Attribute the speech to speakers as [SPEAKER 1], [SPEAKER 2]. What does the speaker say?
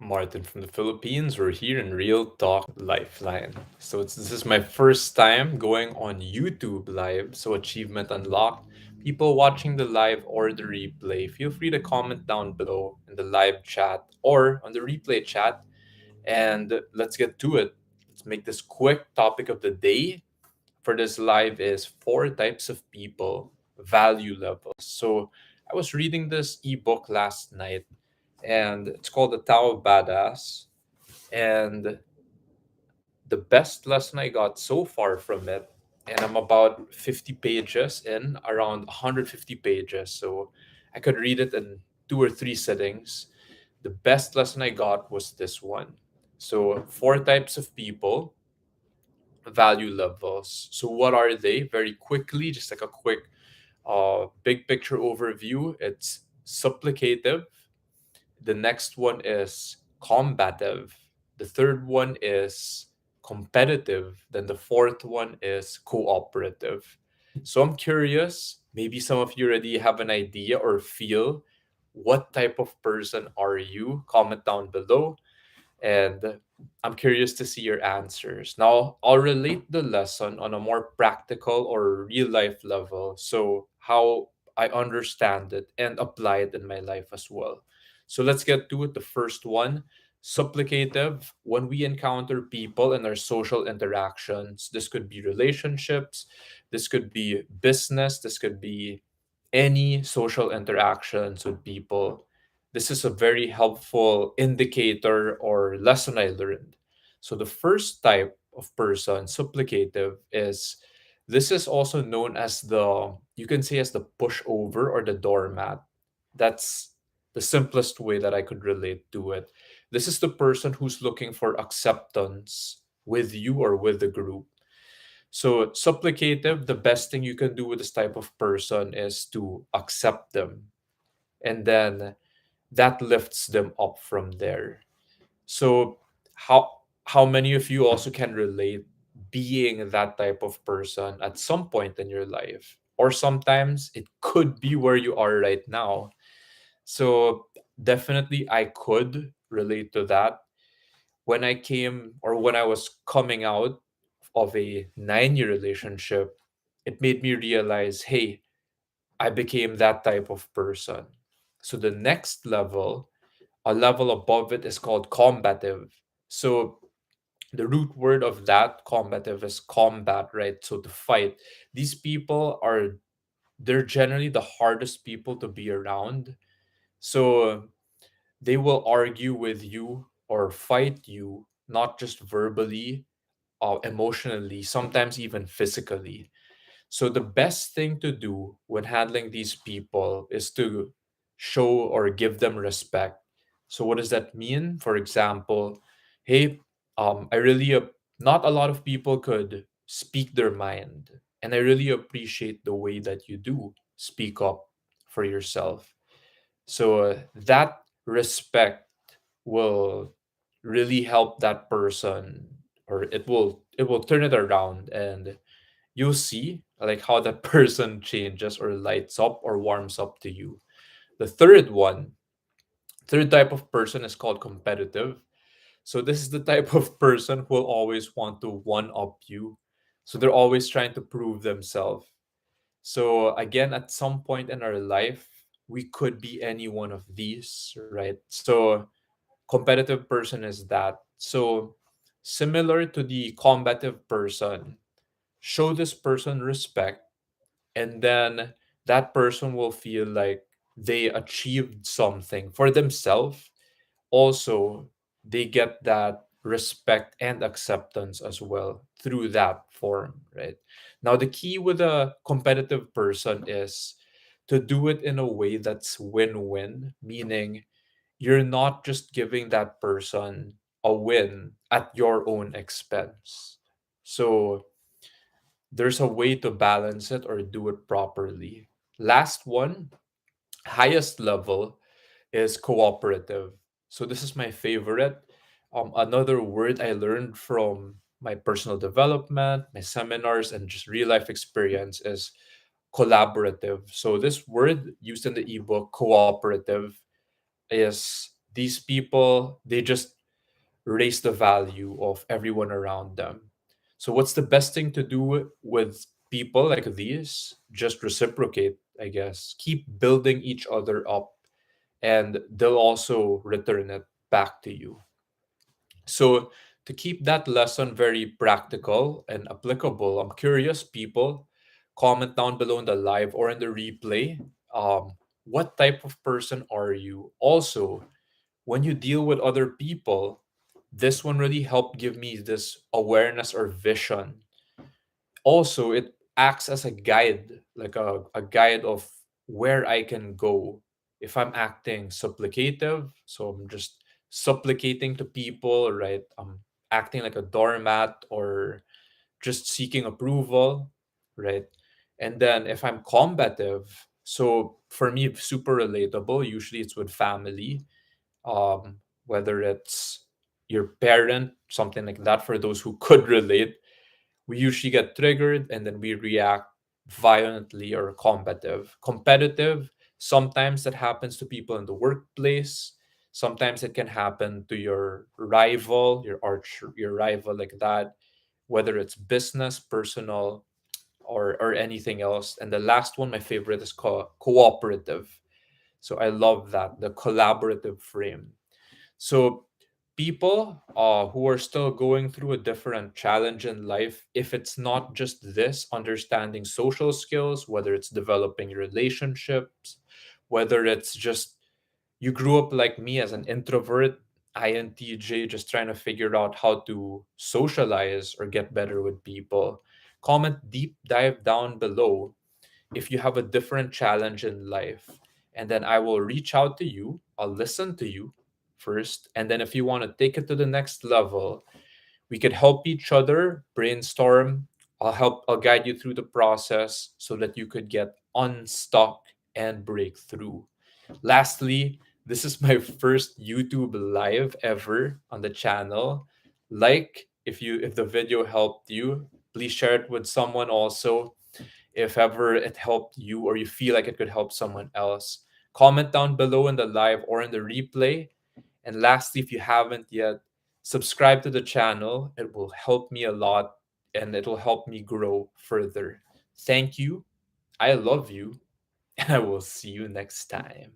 [SPEAKER 1] Martin from the Philippines. We're here in Real Talk Lifeline. This is my first time going on YouTube live, so achievement unlocked. People watching the live or the replay, feel free to comment down below in the live chat or on the replay chat, and let's get to it. Let's make this quick. Topic of the day for this live is four types of people, value levels. So I was reading this ebook last night, and it's called The Tao of Badass. And the best lesson I got so far from it, and I'm about 50 pages in, around 150 pages. So I could read it in two or three sittings. The best lesson I got was this one. So, four types of people, value levels. So, what are they? Very quickly, just like a quick big picture overview. It's supplicative. The next one is combative. The third one is competitive. Then the fourth one is cooperative. So I'm curious, maybe some of you already have an idea or feel what type of person are you? Comment down below, and I'm curious to see your answers. Now, I'll relate the lesson on a more practical or real life level. So, how I understand it and apply it in my life as well. So, let's get to it. The first one, supplicative. When we encounter people in our social interactions, this could be relationships, this could be business, this could be any social interactions with people. This is a very helpful indicator or lesson I learned. So the first type of person, supplicative, is this is also known as the, you can say, as the pushover or the doormat. That's the simplest way that I could relate to it. This is the person who's looking for acceptance with you or with the group. So, supplicative, the best thing you can do with this type of person is to accept them. And then that lifts them up from there. So, how many of you also can relate being that type of person at some point in your life? Or sometimes it could be where you are right now. So, definitely I could relate to that. When I came or when I was coming out of a 9 year relationship, it made me realize, hey, I became that type of person. So the next level, a level above it, is called combative. So the root word of that combative is combat, right? So to fight. These people are, they're generally the hardest people to be around. So they will argue with you or fight you, not just verbally, emotionally, sometimes even physically. So the best thing to do when handling these people is to show or give them respect. So what does that mean? For example, hey, I really not a lot of people could speak their mind, and I really appreciate the way that you do speak up for yourself. So that respect will really help that person, or it will turn it around, and you'll see like how that person changes or lights up or warms up to you. The third type of person is called competitive. So this is the type of person who will always want to one up you. So they're always trying to prove themselves. So again, at some point in our life, we could be any one of these, right? So competitive person is that. So similar to the combative person, show this person respect, and then that person will feel like they achieved something for themselves. Also, they get that respect and acceptance as well through that form, right? Now the key with a competitive person is to do it in a way that's win-win, meaning you're not just giving that person a win at your own expense. So there's a way to balance it or do it properly. Last one, highest level, is cooperative. So this is my favorite. Another word I learned from my personal development, my seminars, and just real life experience is collaborative. So this word used in the ebook, cooperative, is These people, they just raise the value of everyone around them. So what's the best thing to do with people like these? Just reciprocate, I guess. Keep building each other up, and they'll also return it back to you. So, to keep that lesson very practical and applicable, I'm curious, people, comment down below in the live or in the replay. What type of person are you? Also, when you deal with other people, this one really helped give me this awareness or vision. Also, it acts as a guide, like a guide of where I can go if I'm acting supplicative. So I'm just supplicating to people, right? I'm acting like a doormat or just seeking approval, right? And then if I'm combative, so for me, super relatable. Usually it's with family, whether it's your parent, something like that, for those who could relate. We usually get triggered and then we react violently or combative. Competitive, sometimes that happens to people in the workplace. Sometimes it can happen to your rival, your arch, your rival, like that, whether it's business, personal, or anything else. And the last one, my favorite, is called cooperative. So I love that, the collaborative frame. So people who are still going through a different challenge in life, if it's not just this, understanding social skills, whether it's developing relationships, whether it's just you grew up like me as an introvert, INTJ, just trying to figure out how to socialize or get better with people, comment deep dive down below if you have a different challenge in life. And then I will reach out to you. I'll listen to you first. And then if you want to take it to the next level, we could help each other brainstorm. I'll guide you through the process so that you could get unstuck and break through. Lastly, this is my first YouTube live ever on the channel. Like, if the video helped you, please share it with someone also. If ever it helped you or you feel like it could help someone else, comment down below in the live or in the replay. And lastly, if you haven't yet, subscribe to the channel. It will help me a lot and it will help me grow further. Thank you. I love you. And I will see you next time.